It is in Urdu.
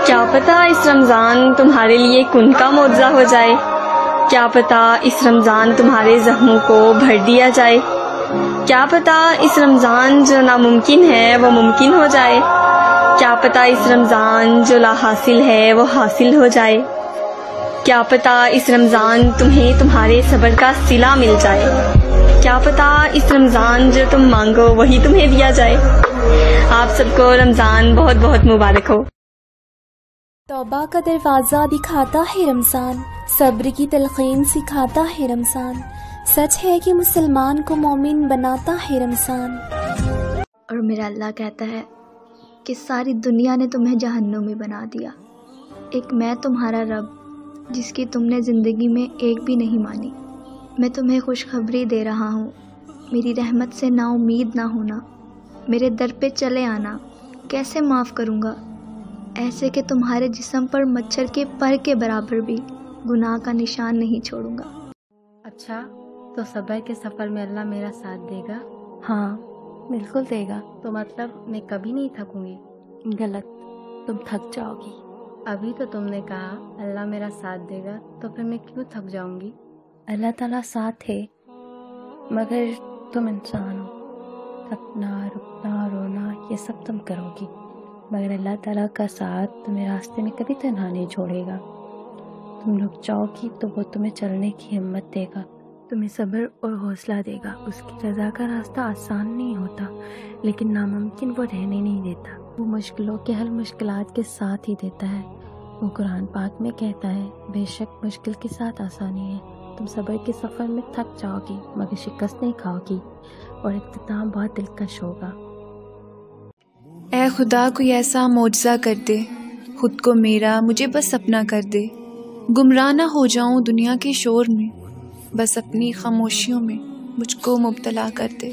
کیا پتہ اس رمضان تمہارے لیے ایک ان کا معجزہ ہو جائے، کیا پتہ اس رمضان تمہارے زخموں کو بھر دیا جائے، کیا پتہ اس رمضان جو ناممکن ہے وہ ممکن ہو جائے، کیا پتہ اس رمضان جو لا حاصل ہے وہ حاصل ہو جائے، کیا پتہ اس رمضان تمہیں تمہارے صبر کا صلہ مل جائے، کیا پتہ اس رمضان جو تم مانگو وہی تمہیں دیا جائے۔ آپ سب کو رمضان بہت بہت مبارک ہو۔ توبہ کا دروازہ دکھاتا ہے رمضان، صبر کی تلقین سکھاتا ہے رمضان، سچ ہے کہ مسلمان کو مومن بناتا ہے رمضان۔ اور میرا اللہ کہتا ہے کہ ساری دنیا نے تمہیں جہنم میں بنا دیا، ایک میں تمہارا رب جس کی تم نے زندگی میں ایک بھی نہیں مانی، میں تمہیں خوشخبری دے رہا ہوں، میری رحمت سے نا امید نہ ہونا، میرے در پہ چلے آنا، کیسے معاف کروں گا، ایسے کہ تمہارے جسم پر مچھر کے پر کے برابر بھی گناہ کا نشان نہیں چھوڑوں گا۔ اچھا، تو صبر کے سفر میں اللہ میرا ساتھ دے گا؟ ہاں بالکل دے گا۔ تو مطلب میں کبھی نہیں تھکوں گی؟ غلط، تم تھک جاؤ گی۔ ابھی تو تم نے کہا اللہ میرا ساتھ دے گا، تو پھر میں کیوں تھک جاؤں گی؟ اللہ تعالیٰ ساتھ ہے، مگر تم انسان ہو، تھکنا رکنا رونا یہ سب تم کرو گی، مگر اللہ تعالیٰ کا ساتھ تمہیں راستے میں کبھی تنہا نہیں چھوڑے گا۔ تم رک جاؤ گی تو وہ تمہیں چلنے کی ہمت دے گا، تمہیں صبر اور حوصلہ دے گا۔ اس کی رضا کا راستہ آسان نہیں ہوتا، لیکن ناممکن وہ رہنے نہیں دیتا، وہ مشکلوں کے حل مشکلات کے ساتھ ہی دیتا ہے۔ وہ قرآن پاک میں کہتا ہے بے شک مشکل کے ساتھ آسانی ہے۔ تم صبر کے سفر میں تھک جاؤ گی مگر شکست نہیں کھاؤ گی، اور اختتام بہت دلکش ہوگا۔ اے خدا کوئی ایسا معجزہ کر دے، خود کو میرا مجھے بس اپنا کر دے، گمراہ نہ ہو جاؤں دنیا کے شور میں، بس اپنی خاموشیوں میں مجھ کو مبتلا کر دے۔